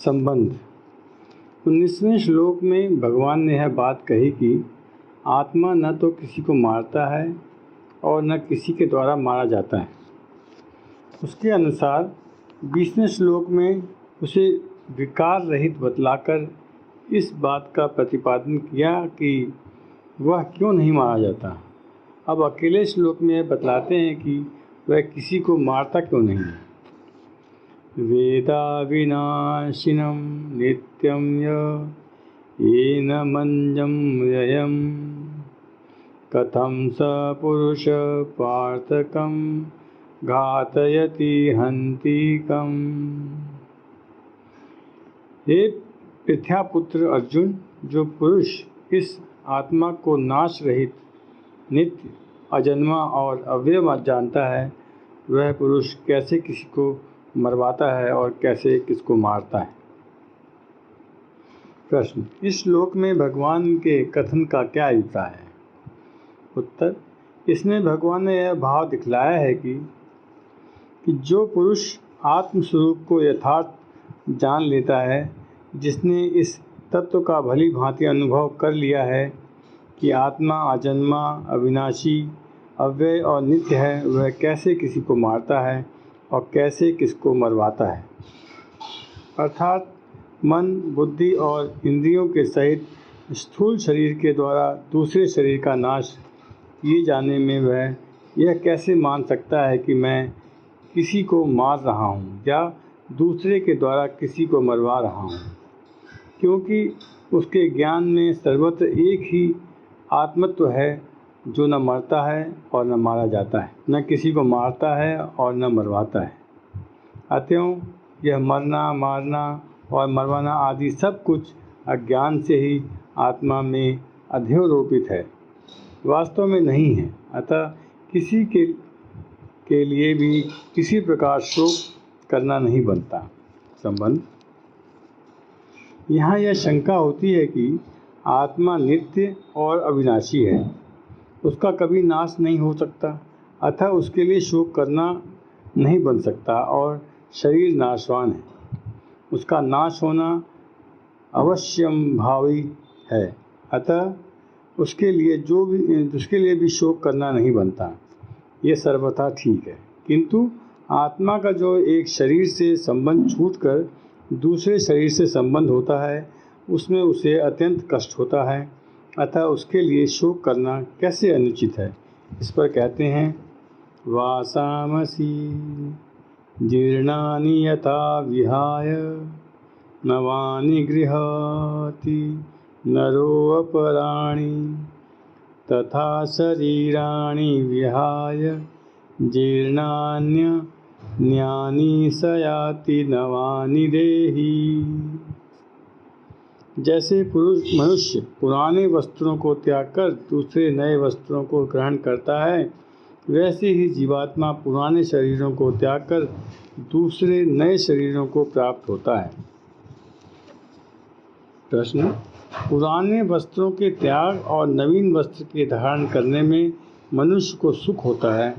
संबंध। 19वें श्लोक में भगवान ने यह बात कही कि आत्मा न तो किसी को मारता है और न किसी के द्वारा मारा जाता है। उसके अनुसार 20वें श्लोक में उसे विकार रहित बतलाकर इस बात का प्रतिपादन किया कि वह क्यों नहीं मारा जाता। अब अकेले श्लोक में यह बतलाते हैं कि वह किसी को मारता क्यों नहीं है। वेदा विनाशिनं नित्यं येन मंजं व्ययं कथं स पुरुष पार्थकं घातयति हन्तिकम्। हे पृथ्यापुत्र अर्जुन, जो पुरुष इस आत्मा को नाश रहित, नित्य, अजन्मा और अव्यय जानता है, वह पुरुष कैसे किसी को मरवाता है और कैसे किसको मारता है। प्रश्न: इस श्लोक में भगवान के कथन का क्या अभिप्राय है? उत्तर: इसमें भगवान ने यह भाव दिखलाया है कि जो पुरुष आत्मस्वरूप को यथार्थ जान लेता है, जिसने इस तत्व का भली भांति अनुभव कर लिया है कि आत्मा अजन्मा, अविनाशी, अव्यय और नित्य है, वह कैसे किसी को मारता है और कैसे किसको मरवाता है। अर्थात मन, बुद्धि और इंद्रियों के सहित स्थूल शरीर के द्वारा दूसरे शरीर का नाश किए जाने में वह यह कैसे मान सकता है कि मैं किसी को मार रहा हूँ या दूसरे के द्वारा किसी को मरवा रहा हूँ, क्योंकि उसके ज्ञान में सर्वत्र एक ही आत्मत्व है जो न मरता है और न मारा जाता है, न किसी को मारता है और न मरवाता है। अतएव यह मरना, मारना और मरवाना आदि सब कुछ अज्ञान से ही आत्मा में अध्यारोपित है, वास्तव में नहीं है। अतः किसी के लिए भी किसी प्रकार शोक करना नहीं बनता। संबंध: यहाँ यह शंका होती है कि आत्मा नित्य और अविनाशी है, उसका कभी नाश नहीं हो सकता, अतः उसके लिए शोक करना नहीं बन सकता और शरीर नाशवान है, उसका नाश होना अवश्यंभावी है, अतः उसके लिए भी शोक करना नहीं बनता। ये सर्वथा ठीक है। किंतु आत्मा का जो एक शरीर से संबंध छूटकर दूसरे शरीर से संबंध होता है, उसमें उसे अत्यंत कष्ट होता है, अतः उसके लिए शोक करना कैसे अनुचित है। इस पर कहते हैं, वासामसि जीर्णानि यथा विहाय नवानि गृहाति नरोपराणि तथा शरीराणि विहाय जीर्णान्यानि स याति नवानि देहि। जैसे मनुष्य पुराने वस्त्रों को त्याग कर दूसरे नए वस्त्रों को ग्रहण करता है, वैसे ही जीवात्मा पुराने शरीरों को त्याग कर दूसरे नए शरीरों को प्राप्त होता है। प्रश्न: पुराने वस्त्रों के त्याग और नवीन वस्त्र के धारण करने में मनुष्य को सुख होता है,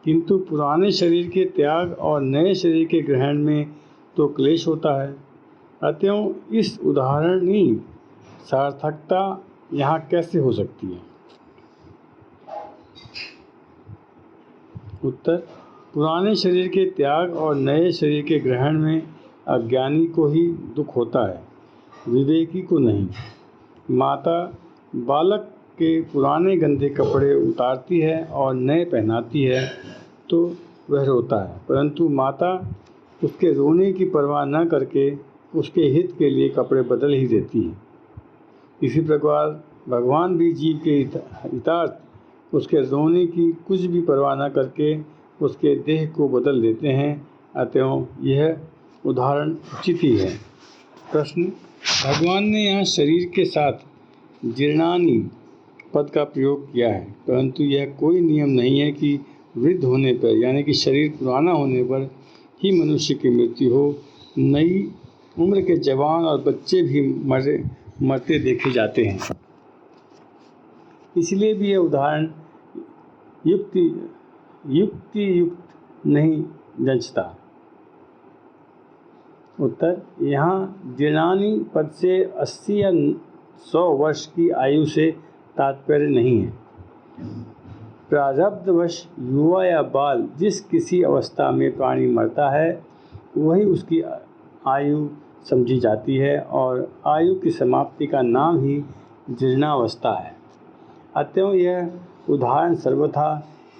किंतु पुराने शरीर के त्याग और नए शरीर के ग्रहण में तो क्लेश होता है। अतएव इस उदाहरण की सार्थकता यहाँ कैसे हो सकती है? उत्तर: पुराने शरीर के त्याग और नए शरीर के ग्रहण में अज्ञानी को ही दुख होता है, विवेकी को नहीं। माता बालक के पुराने गंदे कपड़े उतारती है और नए पहनाती है तो वह रोता है, परंतु माता उसके रोने की परवाह न करके उसके हित के लिए कपड़े बदल ही देती है। इसी प्रकार भगवान भी जीव के हितार्थ उसके रोने की कुछ भी परवाह न करके उसके देह को बदल देते हैं। अतएव यह उदाहरण उचित ही है। प्रश्न: भगवान ने यहाँ शरीर के साथ जीर्णानि पद का प्रयोग किया है, परंतु यह कोई नियम नहीं है कि वृद्ध होने पर, यानी कि शरीर पुराना होने पर ही मनुष्य की मृत्यु हो। नई उम्र के जवान और बच्चे भी मरते देखे जाते हैं। इसलिए भी यह उदाहरण युक्त नहीं जंचता। उत्तर, यहाँ जीर्णानी पद से 80 या 100 वर्ष की आयु से तात्पर्य नहीं है। प्रारब्धवश युवा या बाल जिस किसी अवस्था में प्राणी मरता है वही उसकी आयु समझी जाती है और आयु की समाप्ति का नाम ही जीर्णावस्था है। अतएव यह उदाहरण सर्वथा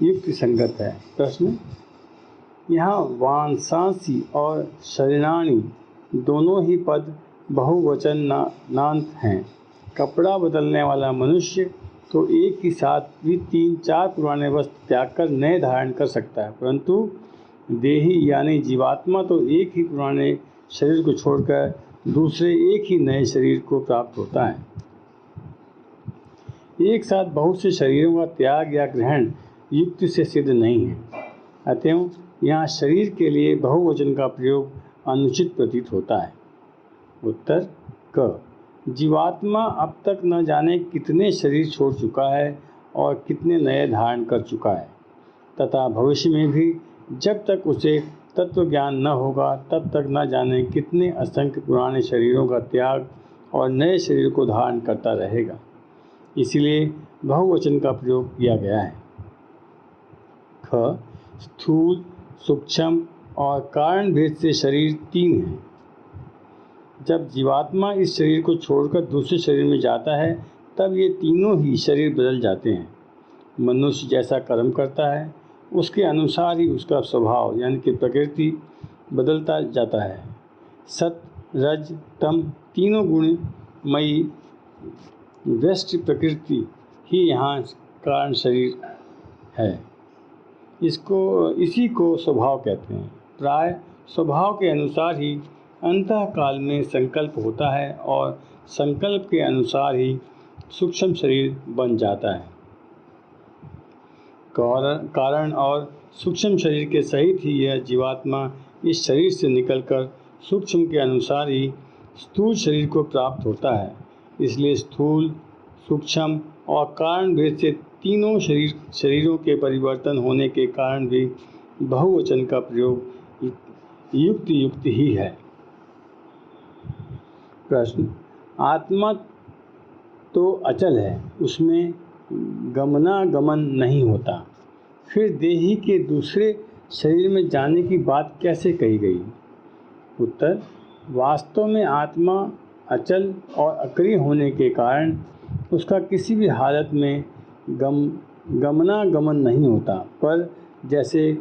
युक्ति संगत है। प्रश्न, यहाँ वांसांसी और शरीराणी दोनों ही पद बहुवचन नांत हैं। कपड़ा बदलने वाला मनुष्य तो एक ही साथ भी 3-4 पुराने वस्त्र त्याग कर नए धारण कर सकता है, परंतु देही यानी जीवात्मा तो एक ही पुराने शरीर को छोड़कर दूसरे एक ही नए शरीर को प्राप्त होता है। एक साथ बहुत से शरीरों का त्याग या ग्रहण युक्ति से सिद्ध नहीं है। अतएव यहाँ शरीर के लिए बहुवचन का प्रयोग अनुचित प्रतीत होता है। उत्तर क, जीवात्मा अब तक न जाने कितने शरीर छोड़ चुका है और कितने नए धारण कर चुका है, तथा भविष्य में भी जब तक उसे तत्व ज्ञान न होगा तब तक न जाने कितने असंख्य पुराने शरीरों का त्याग और नए शरीर को धारण करता रहेगा। इसीलिए बहुवचन का प्रयोग किया गया है। ख, स्थूल, सूक्ष्म और कारण भेद से शरीर 3 हैं। जब जीवात्मा इस शरीर को छोड़कर दूसरे शरीर में जाता है तब ये तीनों ही शरीर बदल जाते हैं। मनुष्य जैसा कर्म करता है उसके अनुसार ही उसका स्वभाव यानी कि प्रकृति बदलता जाता है। सत, रज, तम तीनों गुणमयी व्यष्टि प्रकृति ही यहाँ कारण शरीर है। इसी को स्वभाव कहते हैं। प्राय स्वभाव के अनुसार ही अंतःकाल में संकल्प होता है और संकल्प के अनुसार ही सूक्ष्म शरीर बन जाता है। कारण और सूक्ष्म शरीर के सहित ही यह जीवात्मा इस शरीर से निकलकर सूक्ष्म के अनुसार ही स्थूल शरीर को प्राप्त होता है। इसलिए स्थूल, सूक्ष्म और कारण भेद से तीनों शरीरों के परिवर्तन होने के कारण भी बहुवचन का प्रयोग युक्त ही है। प्रश्न, आत्मा तो अचल है, उसमें गमनागमन नहीं होता, फिर देही के दूसरे शरीर में जाने की बात कैसे कही गई? उत्तर, वास्तव में आत्मा अचल और अक्रिय होने के कारण उसका किसी भी हालत में गमनागमन नहीं होता, पर जैसे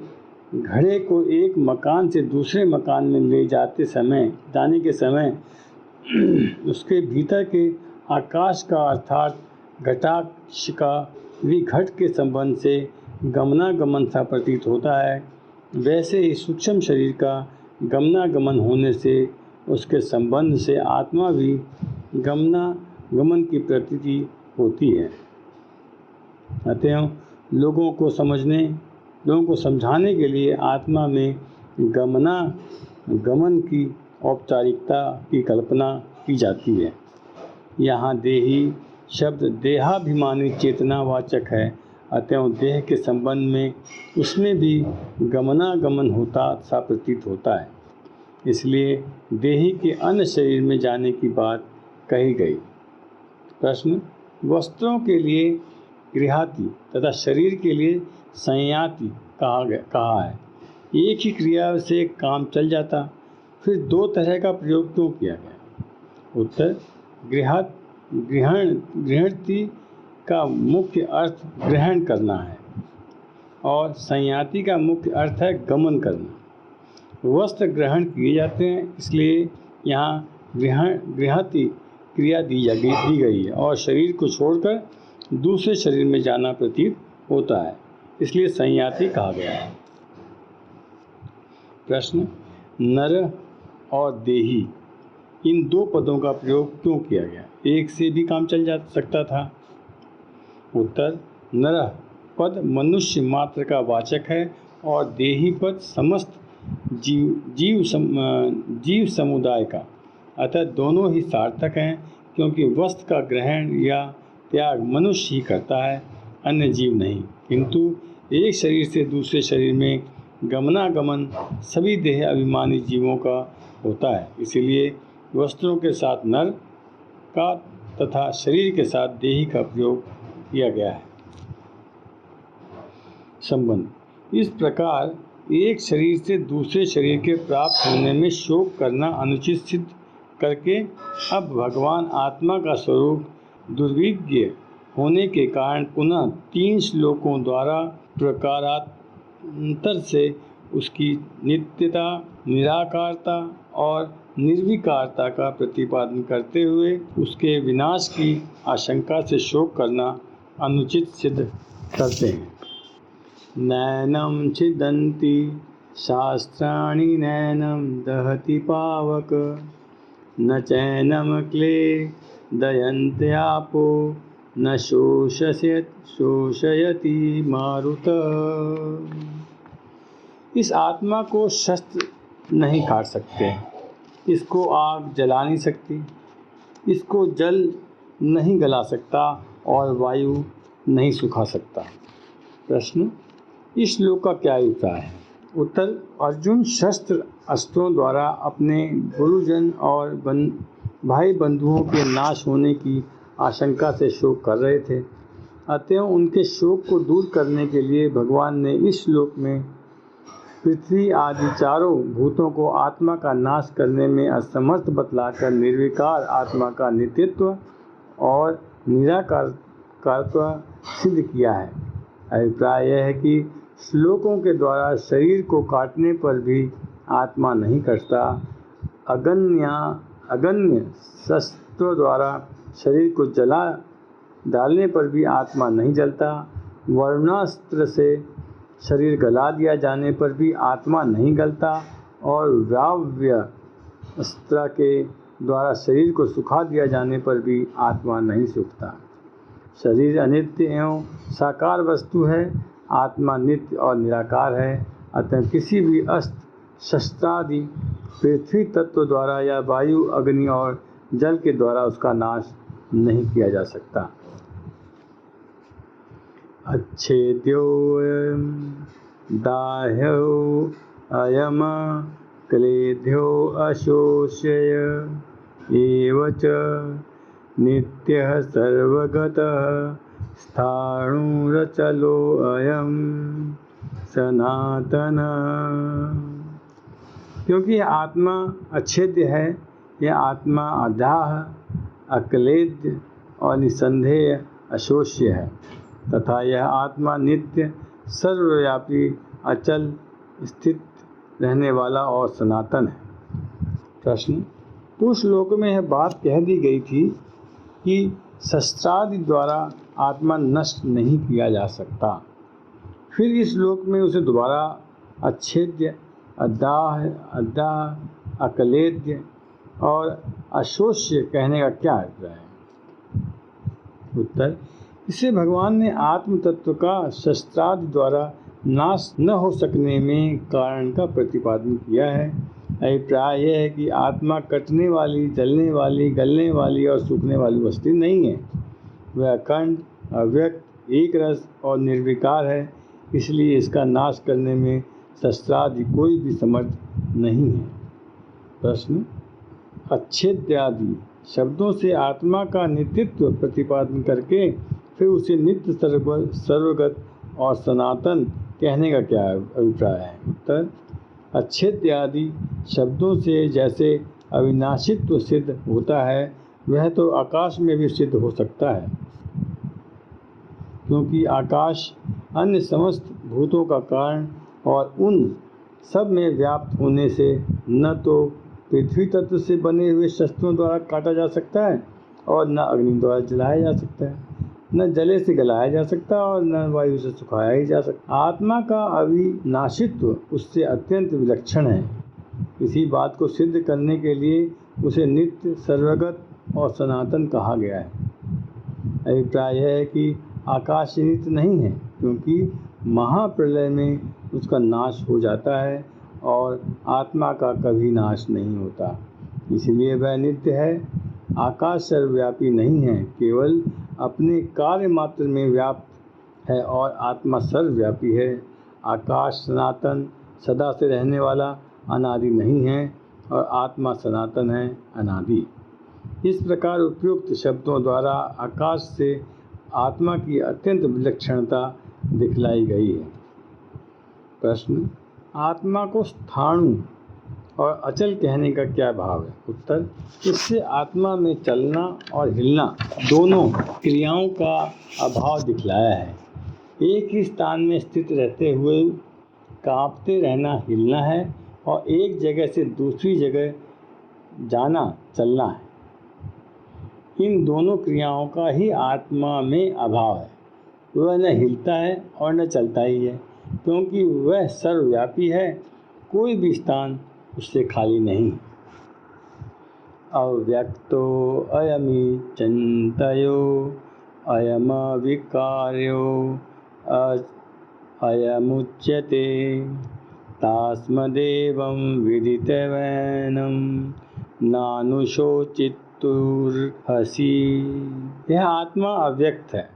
घड़े को एक मकान से दूसरे मकान में ले जाने के समय उसके भीतर के आकाश का अर्थात घटाक्ष का विघट के संबंध से गमनागमन सा प्रतीत होता है, वैसे ही सूक्ष्म शरीर का गमनागमन होने से उसके संबंध से आत्मा भी गमनागमन की प्रतीति होती है। अतएव लोगों को समझाने के लिए आत्मा में गमनागमन की औपचारिकता की कल्पना की जाती है। यहाँ देही शब्द देहाभिमानी चेतनावाचक है। अतएव देह के संबंध में उसमें भी गमनागमन होता सा प्रतीत होता है, इसलिए देही के अन्य शरीर में जाने की बात कही गई। प्रश्न, वस्त्रों के लिए गृहाति तथा शरीर के लिए संयाति कहा है। एक ही क्रिया से काम चल जाता, फिर 2 तरह का प्रयोग क्यों किया गया? उत्तर, गृहणति का मुख्य अर्थ ग्रहण करना है और संयाति का मुख्य अर्थ है गमन करना। वस्त्र ग्रहण किए जाते हैं, इसलिए यहाँ गृहति क्रिया दी गई है और शरीर को छोड़कर दूसरे शरीर में जाना प्रतीत होता है, इसलिए संयाति कहा गया है। प्रश्न, नर और देही इन 2 पदों का प्रयोग क्यों किया गया? एक से भी काम चल जा सकता था। उत्तर, नरः पद मनुष्य मात्र का वाचक है और देही पद समस्त जीव समुदाय का, अतः दोनों ही सार्थक हैं, क्योंकि वस्त्र का ग्रहण या त्याग मनुष्य ही करता है, अन्य जीव नहीं। किंतु एक शरीर से दूसरे शरीर में गमनागमन सभी देह अभिमानी जीवों का होता है। इसीलिए वस्त्रों के साथ नर का तथा शरीर के साथ देही का प्रयोग किया गया है। संबंध। इस प्रकार एक शरीर से दूसरे शरीर के प्राप्त होने में शोक करना अनुचित सिद्ध करके अब भगवान आत्मा का स्वरूप दुर्विज्ञ होने के कारण पुनः 3 श्लोकों द्वारा प्रकारांतर से उसकी नित्यता, निराकारता और निर्विकारता का प्रतिपादन करते हुए उसके विनाश की आशंका से शोक करना अनुचित सिद्ध करते हैं। नैनं छिदन्ति शास्त्राणि नैनं दहति पावक न चैनं क्लेदयन्त्यापो न शोषयति मारुतः। इस आत्मा को शस्त्र नहीं काट सकते, इसको आग जला नहीं सकती, इसको जल नहीं गला सकता और वायु नहीं सुखा सकता। प्रश्न। इस श्लोक का क्या अभिप्राय है? उत्तर। अर्जुन शस्त्र अस्त्रों द्वारा अपने गुरुजन और भाई बंधुओं के नाश होने की आशंका से शोक कर रहे थे। अतः उनके शोक को दूर करने के लिए भगवान ने इस श्लोक में पृथ्वी आदि चारों भूतों को आत्मा का नाश करने में असमर्थ बतलाकर निर्विकार आत्मा का नित्यत्व और निराकारत्व सिद्ध किया है। अभिप्राय यह है कि श्लोकों के द्वारा शरीर को काटने पर भी आत्मा नहीं कटता, अगन्य शस्त्रों द्वारा शरीर को जला डालने पर भी आत्मा नहीं जलता, वर्णास्त्र से शरीर गला दिया जाने पर भी आत्मा नहीं गलता और वायव्य अस्त्र के द्वारा शरीर को सुखा दिया जाने पर भी आत्मा नहीं सूखता। शरीर अनित्य एवं साकार वस्तु है, आत्मा नित्य और निराकार है। अतः किसी भी अस्त्र शस्त्रादि पृथ्वी तत्व द्वारा या वायु, अग्नि और जल के द्वारा उसका नाश नहीं किया जा सकता। अच्छेद्यो दाह्यो अयम क्लेद्यो अशोष्य एवच नित्यः सर्वगतः स्थाणुरचलो अयम सनातन। क्योंकि यह आत्मा अच्छेद्य है, यह आत्मा अदाह, अक्लेद्य और निसंदेह अशोष्य है तथा यह आत्मा नित्य, सर्वव्यापी, अचल, स्थित रहने वाला और सनातन है। प्रश्न। उस श्लोक में यह बात कह दी गई थी कि शस्त्रादि द्वारा आत्मा नष्ट नहीं किया जा सकता, फिर इस श्लोक में उसे दोबारा अच्छेद्य, अदाह, अक्लेद्य और अशोष्य कहने का क्या अभिप्राय है? उत्तर। इससे भगवान ने आत्म तत्व का शस्त्रादि द्वारा नाश न हो सकने में कारण का प्रतिपादन किया है। अभिप्राय यह है कि आत्मा कटने वाली, जलने वाली, गलने वाली और सूखने वाली वस्तु नहीं है। वह अखंड, अव्यक्त, एक रस और निर्विकार है, इसलिए इसका नाश करने में शस्त्रादि कोई भी समर्थ नहीं है। प्रश्न। अच्छेद्यादि शब्दों से आत्मा का नित्यत्व प्रतिपादन करके फिर उसे नित्य, सर्वगत और सनातन कहने का क्या अभिप्राय है? उत्तर। अच्छेद्यादि शब्दों से जैसे अविनाशित्व सिद्ध होता है, वह तो आकाश में भी सिद्ध हो सकता है, क्योंकि आकाश अन्य समस्त भूतों का कारण और उन सब में व्याप्त होने से न तो पृथ्वी तत्व से बने हुए शस्त्रों द्वारा काटा जा सकता है और न अग्नि द्वारा जलाया जा सकता है, न जले से गलाया जा सकता और न वायु से सुखाया ही जा सकता। आत्मा का अविनाशित्व उससे अत्यंत विलक्षण है। इसी बात को सिद्ध करने के लिए उसे नित्य, सर्वगत और सनातन कहा गया है। अभिप्राय यह है कि आकाश नित्य नहीं है, क्योंकि महाप्रलय में उसका नाश हो जाता है और आत्मा का कभी नाश नहीं होता, इसलिए वह नित्य है। आकाश सर्वव्यापी नहीं है, केवल अपने कार्य मात्र में व्याप्त है और आत्मा सर्वव्यापी है। आकाश सनातन, सदा से रहने वाला, अनादि नहीं है, और आत्मा सनातन है, अनादि। इस प्रकार उपयुक्त शब्दों द्वारा आकाश से आत्मा की अत्यंत विलक्षणता दिखलाई गई है। प्रश्न, आत्मा को स्थाणु और अचल कहने का क्या भाव है? उत्तर, इससे आत्मा में चलना और हिलना दोनों क्रियाओं का अभाव दिखलाया है। एक ही स्थान में स्थित रहते हुए कांपते रहना हिलना है और एक जगह से दूसरी जगह जाना चलना है। इन दोनों क्रियाओं का ही आत्मा में अभाव है। वह न हिलता है और न चलता ही है, क्योंकि वह सर्वव्यापी है, कोई भी स्थान उससे खाली नहीं। अव्यक्तो अयमी चिंतयो अयमविकार्यो अयमुच्यते तास्मदेवं विदितवैनं नानुशोचितुर्हसि। यह आत्मा अव्यक्त है,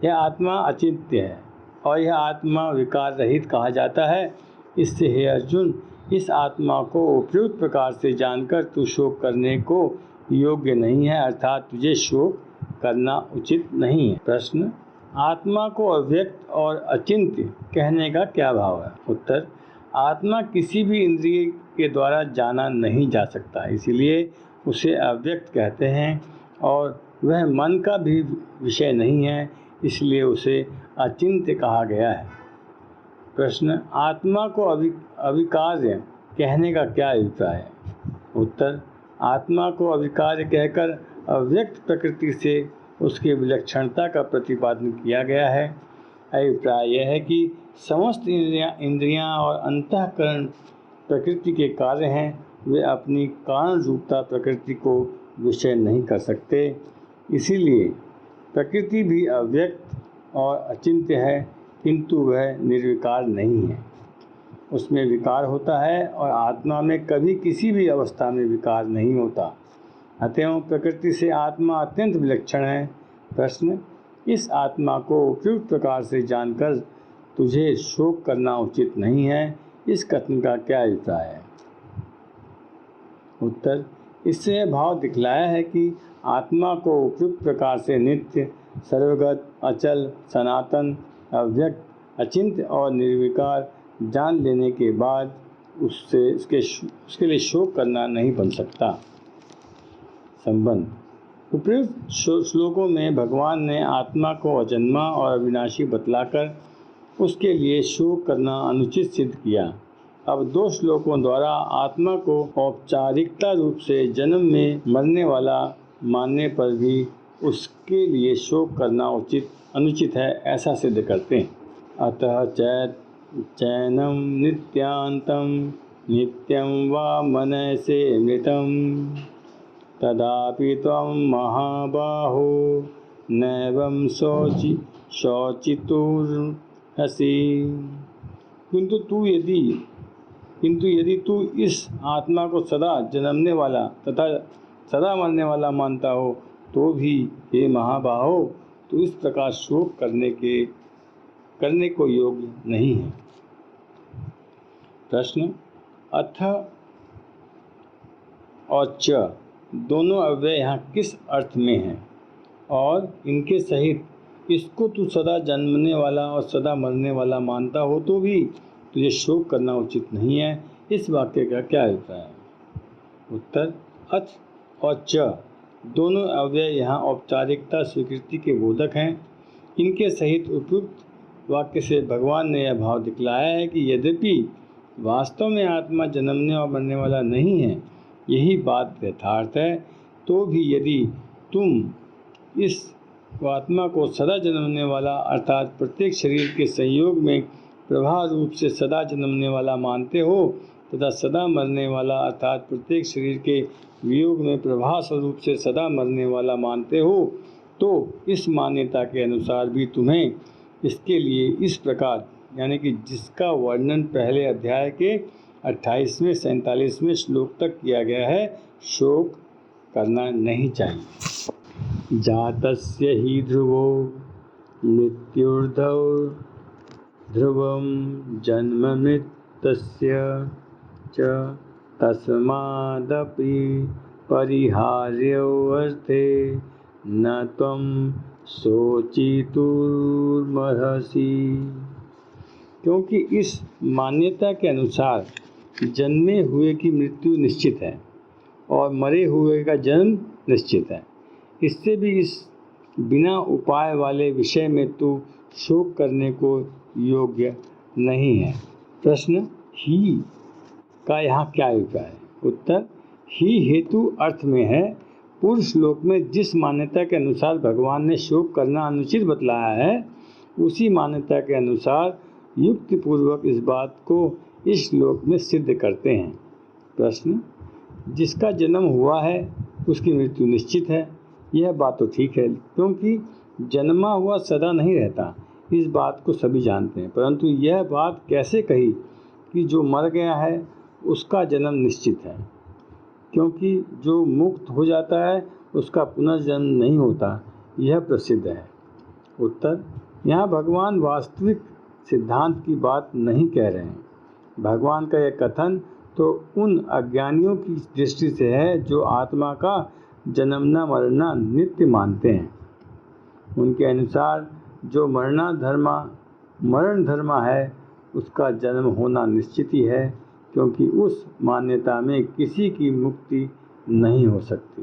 यह आत्मा अचिंत्य है और यह आत्मा विकार रहित कहा जाता है। इससे हे अर्जुन, इस आत्मा को उपयुक्त प्रकार से जानकर तू शोक करने को योग्य नहीं है, अर्थात तुझे शोक करना उचित नहीं है। प्रश्न, आत्मा को अव्यक्त और अचिंत्य कहने का क्या भाव है? उत्तर, आत्मा किसी भी इंद्रिय के द्वारा जाना नहीं जा सकता, इसीलिए उसे अव्यक्त कहते हैं, और वह मन का भी विषय नहीं है, इसलिए उसे अचिंत्य कहा गया है। प्रश्न, आत्मा को अविकार्य कहने का क्या अभिप्राय है? उत्तर, आत्मा को अविकार्य कहकर अव्यक्त प्रकृति से उसकी विलक्षणता का प्रतिपादन किया गया है। अभिप्राय यह है कि समस्त इंद्रियां और अंतःकरण प्रकृति के कार्य हैं, वे अपनी कारण रूपता प्रकृति को विषय नहीं कर सकते, इसीलिए प्रकृति भी अव्यक्त और अचिंत्य है, किंतु वह निर्विकार नहीं है। उसमें विकार होता है और आत्मा में कभी किसी भी अवस्था में विकार नहीं होता। अतएव प्रकृति से आत्मा अत्यंत विलक्षण है। प्रश्न, इस आत्मा को उपयुक्त प्रकार से जानकर तुझे शोक करना उचित नहीं है, इस कथन का क्या अभिप्राय है? उत्तर, इससे यह भाव दिखलाया है कि आत्मा को उपयुक्त प्रकार से नित्य, सर्वगत, अचल, सनातन, अव्यक्त, अचिंत्य और निर्विकार जान लेने के बाद उसके लिए शोक करना नहीं बन सकता। संबंध, उपयुक्त श्लोकों में भगवान ने आत्मा को अजन्मा और अविनाशी बतलाकर उसके लिए शोक करना अनुचित सिद्ध किया। अब दो श्लोकों द्वारा आत्मा को औपचारिकता रूप से जन्म में मरने वाला मानने पर भी उसके लिए शोक करना अनुचित है, ऐसा सिद्ध करते हैं। अतः चैनम नित्यांतम नित्यं वा मनसे मृतं तदापि त्वं महाबाहो नैवं शोचितुर्हसि। किंतु यदि तू इस आत्मा को सदा जन्मने वाला तथा सदा मरने वाला मानता हो, तो भी हे महाबाहो, तू इस प्रकार शोक करने को योग्य नहीं है। प्रश्न, अथ और च दोनों अव्यय यहाँ किस अर्थ में हैं, और इनके सहित इसको तू सदा जन्मने वाला और सदा मरने वाला मानता हो तो भी तुझे शोक करना उचित नहीं है, इस वाक्य का क्या अभिप्राय है? उत्तर, अथ और च दोनों अव्यय यहाँ औपचारिकता स्वीकृति के बोधक हैं। इनके सहित उपयुक्त वाक्य से भगवान ने यह भाव दिखलाया है कि यद्यपि वास्तव में आत्मा जन्मने और मरने वाला नहीं है, यही बात यथार्थ है, तो भी यदि तुम इस आत्मा को सदा जन्मने वाला अर्थात प्रत्येक शरीर के संयोग में प्रवाह रूप से सदा जन्मने वाला मानते हो तथा सदा मरने वाला अर्थात प्रत्येक शरीर के वियोग में प्रवाह स्वरूप से सदा मरने वाला मानते हो, तो इस मान्यता के अनुसार भी तुम्हें इसके लिए इस प्रकार, यानी कि जिसका वर्णन पहले अध्याय के 28वें 47वें श्लोक तक किया गया है, शोक करना नहीं चाहिए। जातस्य हि ध्रुवो मृत्युर्धौ ध्रुवं जन्म मृतस्य च तस्मादपि परिहार्योऽर्थे न त्वं शोचितुमर्हसि। क्योंकि इस मान्यता के अनुसार जन्मे हुए की मृत्यु निश्चित है और मरे हुए का जन्म निश्चित है, इससे भी इस बिना उपाय वाले विषय में तू शोक करने को योग्य नहीं है। प्रश्न, ही का यहाँ क्या अभिप्राय है? उत्तर, ही हेतु अर्थ में है। पूर्व श्लोक में जिस मान्यता के अनुसार भगवान ने शोक करना अनुचित बतलाया है, उसी मान्यता के अनुसार युक्ति पूर्वक इस बात को इस श्लोक में सिद्ध करते हैं। प्रश्न, जिसका जन्म हुआ है उसकी मृत्यु निश्चित है। यह बात तो ठीक है, क्योंकि जन्मा हुआ सदा नहीं रहता, इस बात को सभी जानते हैं। परंतु यह बात कैसे कही कि जो मर गया है उसका जन्म निश्चित है, क्योंकि जो मुक्त हो जाता है उसका पुनर्जन्म नहीं होता, यह प्रसिद्ध है। उत्तर, यहाँ भगवान वास्तविक सिद्धांत की बात नहीं कह रहे हैं। भगवान का यह कथन तो उन अज्ञानियों की दृष्टि से है जो आत्मा का जन्मना मरना नित्य मानते हैं। उनके अनुसार जो मरण धर्मा है उसका जन्म होना निश्चित ही है, क्योंकि उस मान्यता में किसी की मुक्ति नहीं हो सकती।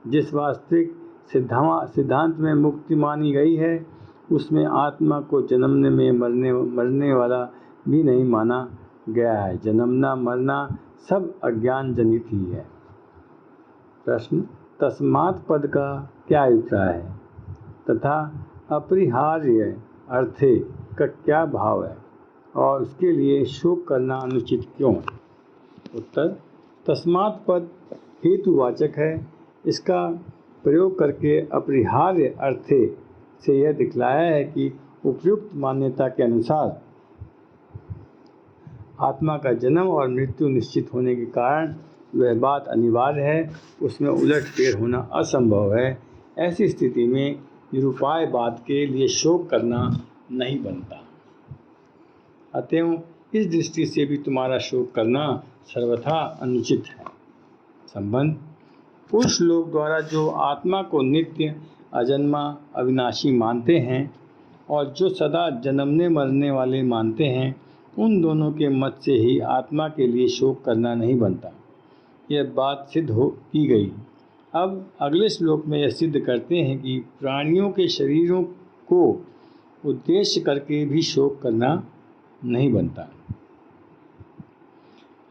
जिस वास्तविक सिद्धांत में मुक्ति मानी गई है उसमें आत्मा को जन्मने में मरने वाला भी नहीं माना गया है। जन्मना मरना सब अज्ञान जनित ही है। प्रश्न, तस्मात् पद का क्या अभिप्राय है तथा अपरिहार्य अर्थे का क्या भाव है और उसके लिए शोक करना अनुचित क्यों? उत्तर, तस्मात् पद हेतुवाचक है। इसका प्रयोग करके अपरिहार्य अर्थे से यह दिखलाया है कि उपयुक्त मान्यता के अनुसार आत्मा का जन्म और मृत्यु निश्चित होने के कारण वह बात अनिवार्य है, उसमें उलटफेर होना असंभव है। ऐसी स्थिति में निरुपाय बात के लिए शोक करना नहीं बनता। अतएव इस दृष्टि से भी तुम्हारा शोक करना सर्वथा अनुचित है। संबंध, पुरुष लोग द्वारा जो आत्मा को नित्य अजन्मा अविनाशी मानते हैं और जो सदा जन्मने मरने वाले मानते हैं, उन दोनों के मत से ही आत्मा के लिए शोक करना नहीं बनता। यह बात सिद्ध की गई। अब अगले श्लोक में यह सिद्ध करते हैं कि प्राणियों के शरीरों को उद्देश्य करके भी शोक करना नहीं बनता।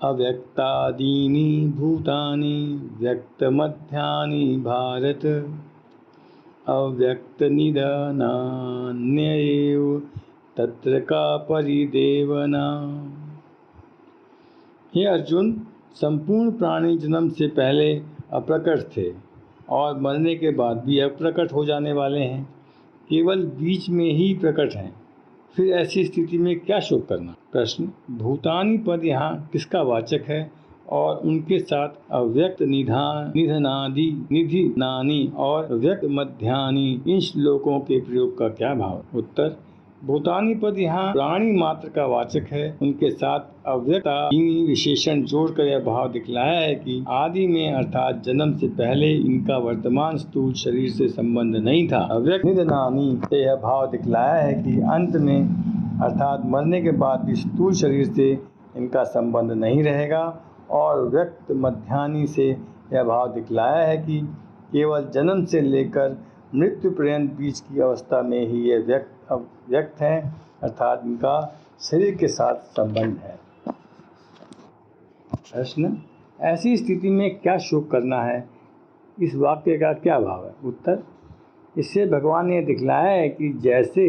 अव्यक्तादीनि भूतानि व्यक्तमध्यानि भारत अव्यक्त निधनान्येव तत्र का परिदेवना। हे अर्जुन, संपूर्ण प्राणी जन्म से पहले अप्रकट थे और मरने के बाद भी अप्रकट हो जाने वाले हैं, केवल बीच में ही प्रकट हैं। फिर ऐसी स्थिति में क्या शोक करना? प्रश्न, भूतानी पद यहाँ किसका वाचक है और उनके साथ अव्यक्त निधिनानि और व्यक्त मध्यानि इन श्लोकों के प्रयोग का क्या भाव? उत्तर, भूतानी पद यहाँ प्राणी मात्र का वाचक है। उनके साथ अव्यक्त विशेषण जोड़कर यह भाव दिखलाया है कि आदि में अर्थात जन्म से पहले इनका वर्तमान स्थूल शरीर से संबंध नहीं था। अव्यक्त निधनानि से यह भाव दिखलाया है कि अंत में अर्थात मरने के बाद भी स्थूल शरीर से इनका संबंध नहीं रहेगा। और व्यक्त मध्यानि से यह भाव दिखलाया है कि केवल जन्म से लेकर मृत्यु पर्यंत बीच की अवस्था में ही ये व्यक्त हैं, अर्थात इनका शरीर के साथ संबंध है। प्रश्न, ऐसी स्थिति में क्या शोक करना है? इस वाक्य का क्या भाव है? उत्तर, इससे भगवान ने दिखलाया है कि जैसे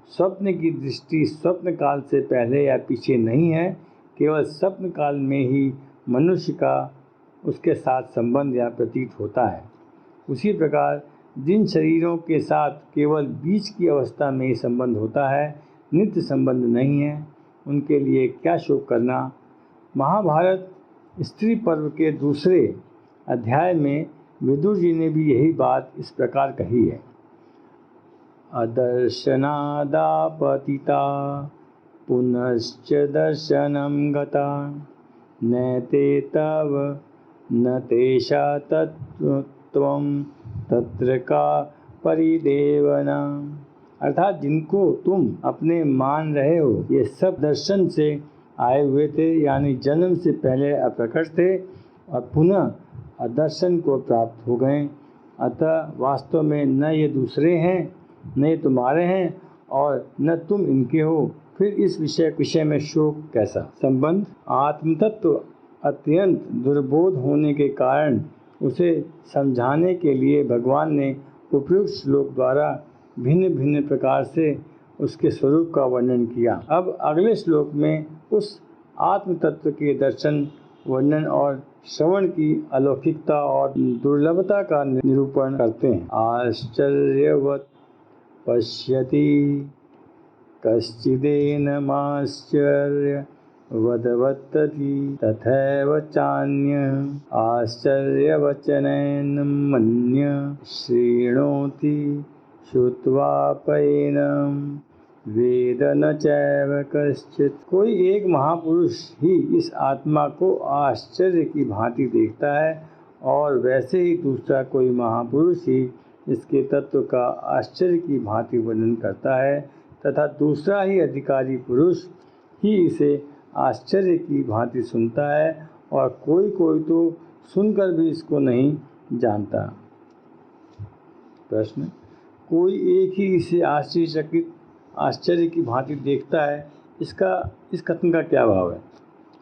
स्वप्न की दृष्टि स्वप्न काल से पहले या पीछे नहीं है, केवल स्वप्न काल में ही मनुष्य का उसके साथ संबंध या प्रतीत होता है, उसी प्रकार जिन शरीरों के साथ केवल बीच की अवस्था में ही संबंध होता है, नित्य संबंध नहीं है, उनके लिए क्या शोक करना? महाभारत स्त्री पर्व के दूसरे अध्याय में विदुर जी ने भी यही बात इस प्रकार कही है। अदर्शनादापतिता पुनश्च दर्शनं गता नैते तव न तेषा तत्त्वं तत्र का परिदेवना। अर्थात जिनको तुम अपने मान रहे हो ये सब दर्शन से आए हुए थे, यानी जन्म से पहले अप्रकट थे और पुनः अदर्शन को प्राप्त हो गए। अतः वास्तव में न ये दूसरे हैं, न ये तुम्हारे हैं और न तुम इनके हो। फिर इस विषय में शोक कैसा? संबंध आत्मतत्व अत्यंत दुर्बोध होने के कारण उसे समझाने के लिए भगवान ने उपयुक्त श्लोक द्वारा भिन्न भिन्न प्रकार से उसके स्वरूप का वर्णन किया। अब अगले श्लोक में उस आत्म तत्व के दर्शन, वर्णन और श्रवण की अलौकिकता और दुर्लभता का निरूपण करते हैं। आश्चर्यवत् पश्यति कश्चिदेनमाश्चर्यवद्वर्तति तथैव चान्यः आश्चर्यवचनेन मन्यः शृणोति श्रुत्वापैनं वेद न चैव कश्चित्। कोई एक महापुरुष ही इस आत्मा को आश्चर्य की भांति देखता है और वैसे ही दूसरा कोई महापुरुष ही इसके तत्व का आश्चर्य की भांति वर्णन करता है तथा दूसरा ही अधिकारी पुरुष ही इसे आश्चर्य की भांति सुनता है और कोई कोई तो सुनकर भी इसको नहीं जानता। प्रश्न, कोई एक ही इसे आश्चर्य की भांति देखता है, इस कथन का क्या भाव है?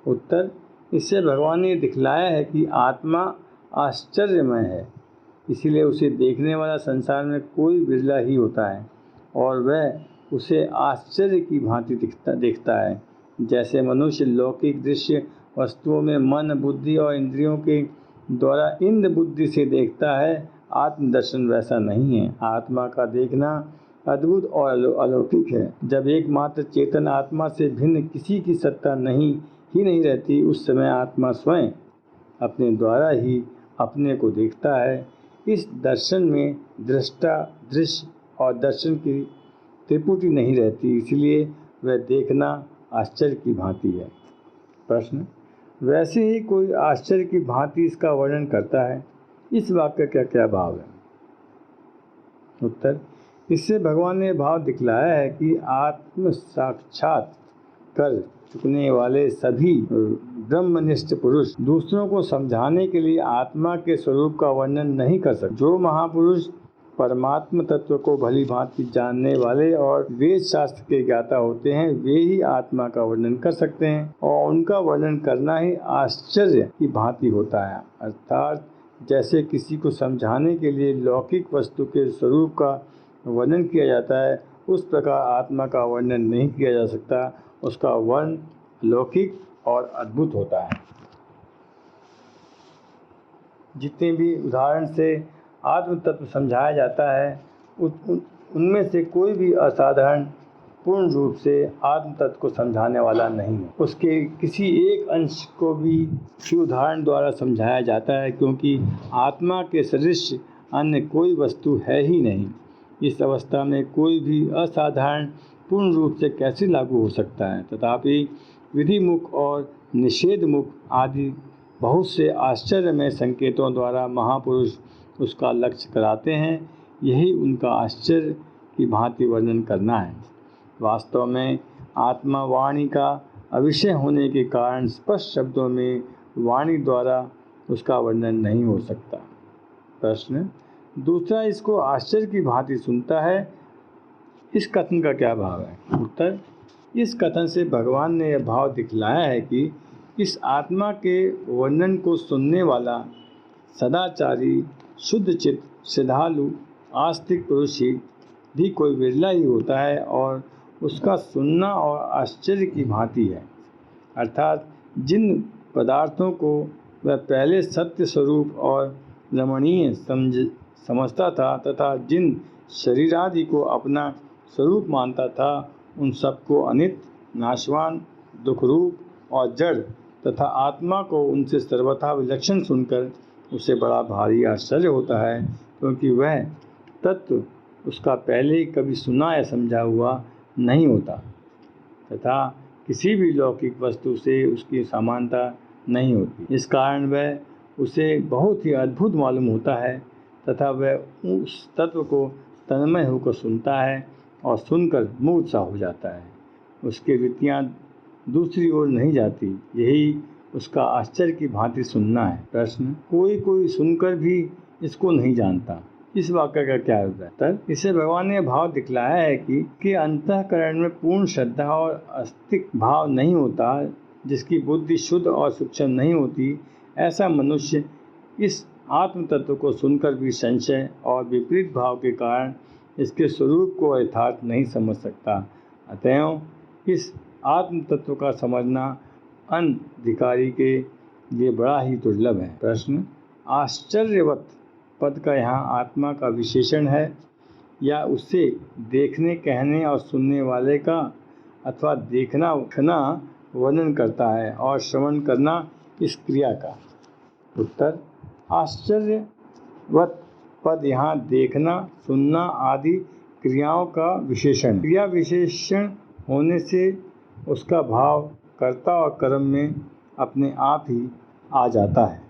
उत्तर, इससे भगवान ने दिखलाया है कि आत्मा आश्चर्यमय है, इसीलिए उसे देखने वाला संसार में कोई बिरला ही होता है और वह उसे आश्चर्य की भांति देखता है। जैसे मनुष्य लौकिक दृश्य वस्तुओं में मन, बुद्धि और इंद्रियों के द्वारा इंद्र बुद्धि से देखता है, आत्मदर्शन वैसा नहीं है। आत्मा का देखना अद्भुत और अलौकिक है। जब एकमात्र चेतन आत्मा से भिन्न किसी की सत्ता ही नहीं रहती, उस समय आत्मा स्वयं अपने द्वारा ही अपने को देखता है। इस दर्शन में दृष्टा, दृश्य और दर्शन की त्रिपुटी नहीं रहती, इसलिए वह देखना आश्चर्य की भांति है। प्रश्न, वैसे ही कोई आश्चर्य की भांति इसका वर्णन करता है, इस वाक्य का क्या भाव है? उत्तर, इससे भगवान ने भाव दिखलाया है कि आत्म साक्षात कर चुकने वाले सभी ब्रह्मनिष्ठ पुरुष दूसरों को समझाने के लिए आत्मा के स्वरूप का वर्णन नहीं कर सकते। जो महापुरुष परमात्म तत्व को भली भांति जानने वाले और वेद शास्त्र के ज्ञाता होते हैं, वे ही आत्मा का वर्णन कर सकते हैं और उनका वर्णन करना ही आश्चर्य की भांति होता है। अर्थात जैसे किसी को समझाने के लिए लौकिक वस्तु के स्वरूप का वर्णन किया जाता है, उस प्रकार आत्मा का वर्णन नहीं किया जा सकता। उसका वर्ण लौकिक और अद्भुत होता है। जितने भी उदाहरण से आत्म तत्व समझाया जाता है, उनमें से कोई भी असाधारण पूर्ण रूप से आत्म तत्व को समझाने वाला नहीं है। उसके किसी एक अंश को भी उदाहरण द्वारा समझाया जाता है, क्योंकि आत्मा के सदृश अन्य कोई वस्तु है ही नहीं। इस अवस्था में कोई भी असाधारण पूर्ण रूप से कैसे लागू हो सकता है? तथापि विधि मुख और निषेध मुख आदि बहुत से आश्चर्यमय संकेतों द्वारा महापुरुष उसका लक्ष्य कराते हैं। यही उनका आश्चर्य की भांति वर्णन करना है। वास्तव में आत्मा वाणी का अविषय होने के कारण स्पष्ट शब्दों में वाणी द्वारा उसका वर्णन नहीं हो सकता। प्रश्न, दूसरा इसको आश्चर्य की भांति सुनता है, इस कथन का क्या भाव है? उत्तर, इस कथन से भगवान ने यह भाव दिखलाया है कि इस आत्मा के वर्णन को सुनने वाला सदाचारी, शुद्ध चित्त, श्रद्धालु, आस्तिक पुरुष ही भी कोई बिरला ही होता है और उसका सुनना और आश्चर्य की भांति है। अर्थात जिन पदार्थों को वह पहले सत्य स्वरूप और रमणीय समझता था तथा जिन शरीर आदि को अपना स्वरूप मानता था, उन सबको अनित्य, नाशवान, दुखरूप और जड़ तथा आत्मा को उनसे सर्वथा विलक्षण सुनकर उसे बड़ा भारी आश्चर्य होता है, क्योंकि वह तत्व उसका पहले कभी सुना या समझा हुआ नहीं होता तथा किसी भी लौकिक वस्तु से उसकी समानता नहीं होती। इस कारण वह उसे बहुत ही अद्भुत मालूम होता है तथा वह उस तत्व को तन्मय होकर सुनता है और सुनकर मूर्छ सा हो जाता है। उसकी वृत्तियाँ दूसरी ओर नहीं जाती। यही उसका आश्चर्य की भांति सुनना है। प्रश्न, कोई कोई सुनकर भी इसको नहीं जानता, इस वाक्य का क्या अर्थ है? उत्तर, इसे भगवान ने भाव दिखलाया है कि अंतःकरण में पूर्ण श्रद्धा और अस्तिक भाव नहीं होता, जिसकी बुद्धि शुद्ध और सूक्ष्म नहीं होती, ऐसा मनुष्य इस आत्म तत्व को सुनकर भी संशय और विपरीत भाव के कारण इसके स्वरूप को यथार्थ नहीं समझ सकता। अतएव इस आत्म तत्व का समझना अनधिकारी के लिए बड़ा ही दुर्लभ है। प्रश्न, आश्चर्यवत पद का यहाँ आत्मा का विशेषण है या उससे देखने, कहने और सुनने वाले का अथवा देखना वर्णन करता है और श्रवण करना इस क्रिया का? उत्तर, आश्चर्यवत पद यहाँ देखना, सुनना आदि क्रियाओं का विशेषण। क्रिया विशेषण होने से उसका भाव कर्ता और कर्म में अपने आप ही आ जाता है।